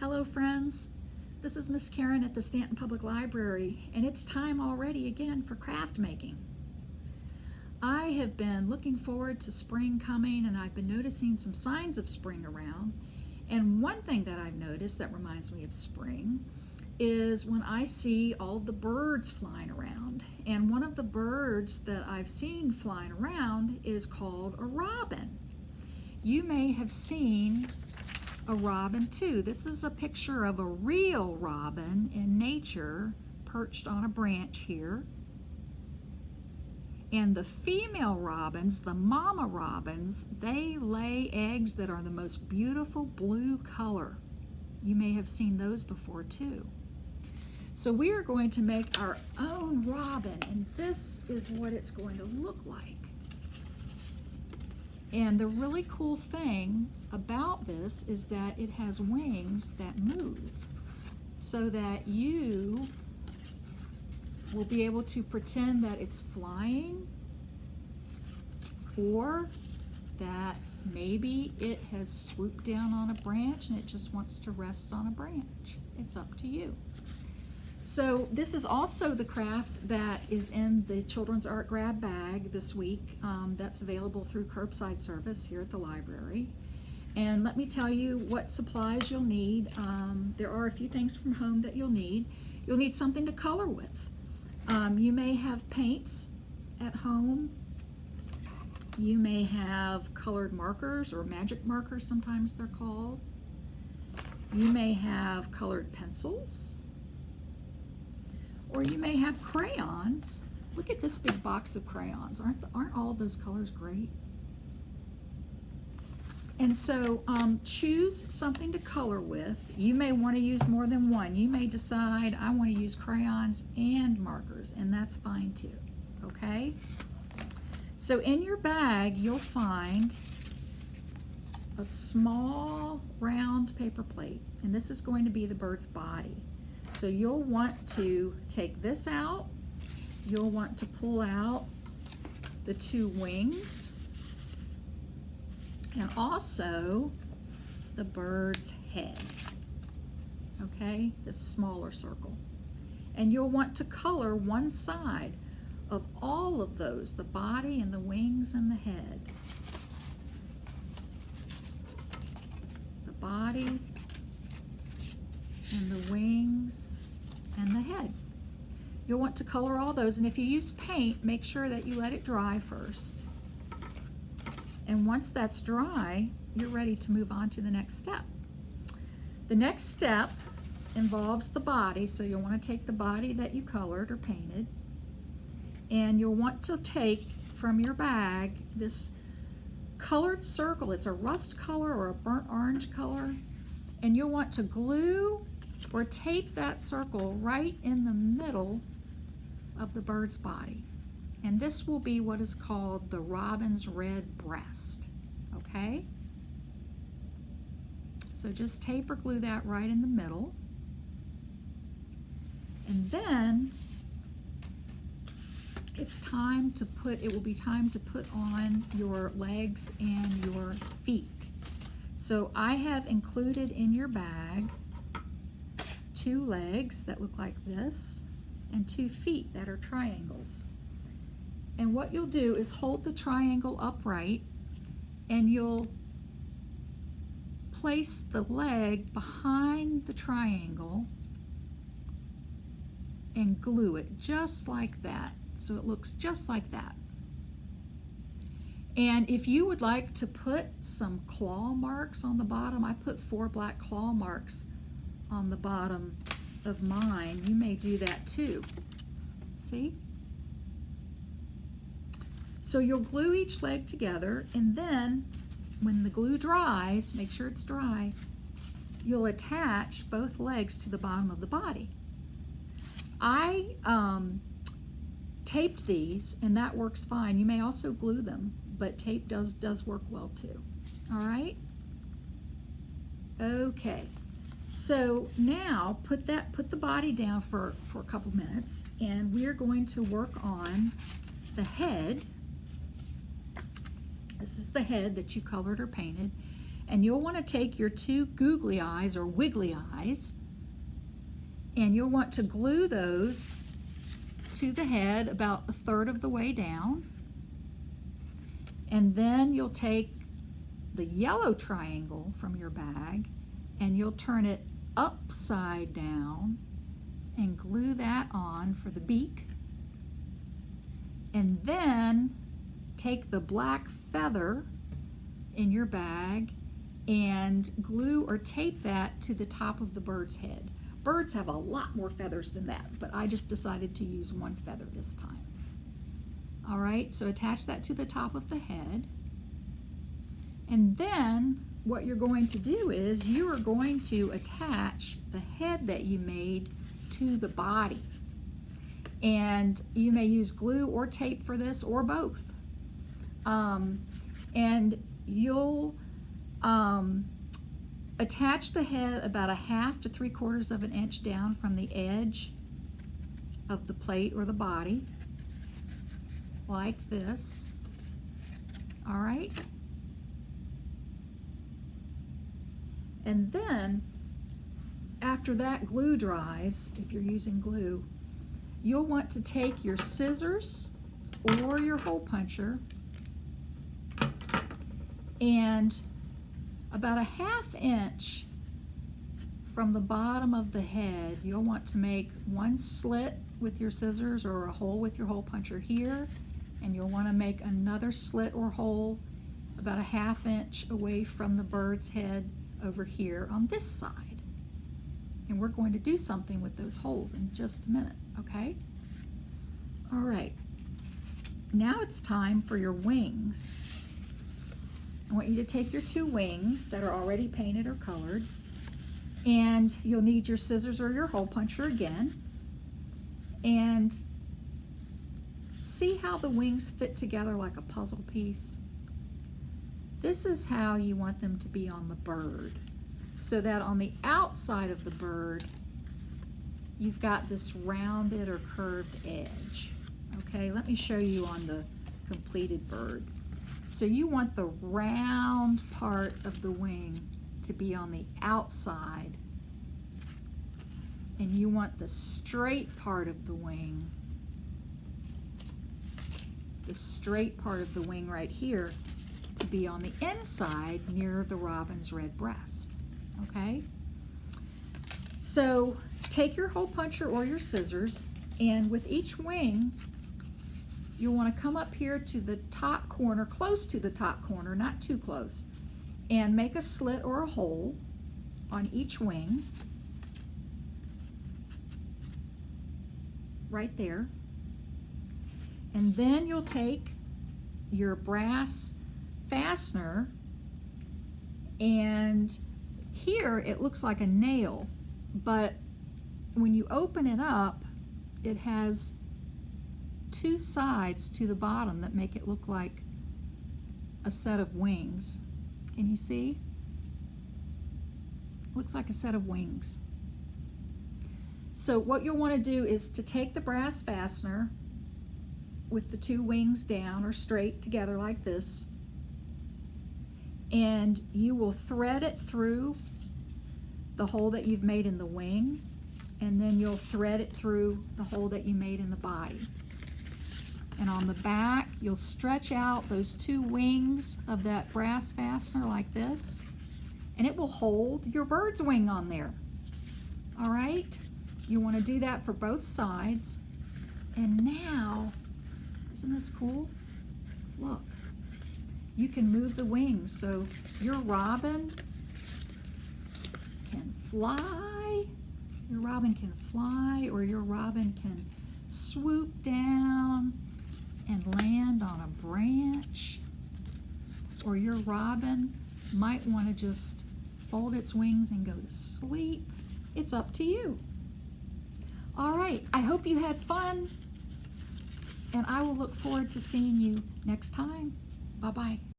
Hello friends, this is Miss Karen at the Stanton Public Library, and it's time already again for craft making. I have been looking forward to spring coming, and I've been noticing some signs of spring around. And one thing that I've noticed that reminds me of spring is when I see all the birds flying around. And one of the birds that I've seen flying around is called a robin. You may have seen a robin too. This is a picture of a real robin in nature perched on a branch here. And the female robins, the mama robins, they lay eggs that are the most beautiful blue color. You may have seen those before too. So we are going to make our own robin, and this is what it's going to look like. And the really cool thing about this is that it has wings that move so that you will be able to pretend that it's flying, or that maybe it has swooped down on a branch and it just wants to rest on a branch. It's up to you. So this is also the craft that is in the Children's Art Grab Bag this week. That's available through curbside service here at the library. And let me tell you what supplies you'll need. There are a few things from home that you'll need. You'll need something to color with. You may have paints at home. You may have colored markers, or magic markers sometimes they're called. You may have colored pencils. Or you may have crayons. Look at this big box of crayons. Aren't all of those colors great? And so choose something to color with. You may want to use more than one. You may decide, I want to use crayons and markers, and that's fine too, okay? So in your bag, you'll find a small round paper plate, and this is going to be the bird's body. So you'll want to take this out. You'll want to pull out the two wings, and also the bird's head, okay, this smaller circle. And you'll want to color one side of all of those, the body and the wings and the head. The body and the wings and the head. You'll want to color all those, and if you use paint, make sure that you let it dry first. And once that's dry, you're ready to move on to the next step. The next step involves the body, so you'll want to take the body that you colored or painted, and you'll want to take from your bag this colored circle. It's a rust color or a burnt orange color, and you'll want to glue or tape that circle right in the middle of the bird's body. And this will be what is called the robin's red breast, okay? So just tape or glue that right in the middle. And then it's time to it will be time to put on your legs and your feet. So I have included in your bag 2 legs that look like this and 2 feet that are triangles. And what you'll do is hold the triangle upright, and you'll place the leg behind the triangle and glue it just like that, so it looks just like that. And if you would like to put some claw marks on the bottom, I put 4 black claw marks on the bottom of mine. You may do that too. See? So you'll glue each leg together, and then when the glue dries, make sure it's dry, you'll attach both legs to the bottom of the body. I taped these, and that works fine. You may also glue them, but tape does work well too. All right? Okay. So now put the body down for a couple minutes, and we're going to work on the head. This is the head that you colored or painted, And you'll want to take your two googly eyes or wiggly eyes, and you'll want to glue those to the head about a third of the way down. And then you'll take the yellow triangle from your bag and you'll turn it upside down and glue that on for the beak. And then take the black feather in your bag and glue or tape that to the top of the bird's head. Birds have a lot more feathers than that, but I just decided to use one feather this time. All right, so attach that to the top of the head. And then what you're going to do is you are going to attach the head that you made to the body. And you may use glue or tape for this, or both. And you'll attach the head about 1/2 to 3/4 of an inch down from the edge of the plate or the body, like this. All right? And then, after that glue dries, if you're using glue, you'll want to take your scissors or your hole puncher and about 1/2 inch from the bottom of the head, you'll want to make one slit with your scissors or a hole with your hole puncher here, and you'll want to make another slit or hole about 1/2 inch away from the bird's head over here on this side. And we're going to do something with those holes in just a minute, okay? All right, now it's time for your wings. I want you to take your two wings that are already painted or colored, and you'll need your scissors or your hole puncher again, and see how the wings fit together like a puzzle piece? This is how you want them to be on the bird, so that on the outside of the bird, you've got this rounded or curved edge. Okay, let me show you on the completed bird. So you want the round part of the wing to be on the outside, and you want the straight part of the wing, right here, to be on the inside near the robin's red breast. Okay? So take your hole puncher or your scissors, and with each wing, you'll want to come up here to the top corner, close to the top corner, not too close, and make a slit or a hole on each wing, right there. And then you'll take your brass fastener, and here it looks like a nail, but when you open it up, it has two sides to the bottom that make it look like a set of wings. Can you see? Looks like a set of wings. So what you'll want to do is to take the brass fastener with the two wings down or straight together like this, and you will thread it through the hole that you've made in the wing, and then you'll thread it through the hole that you made in the body. And on the back, you'll stretch out those two wings of that brass fastener like this, and it will hold your bird's wing on there. All right? You want to do that for both sides. And now, isn't this cool? Look, you can move the wings so your robin can fly. Your robin can fly, or your robin can swoop down and land on a branch, or your robin might want to just fold its wings and go to sleep. It's up to you. All right, I hope you had fun, and I will look forward to seeing you next time. Bye-bye.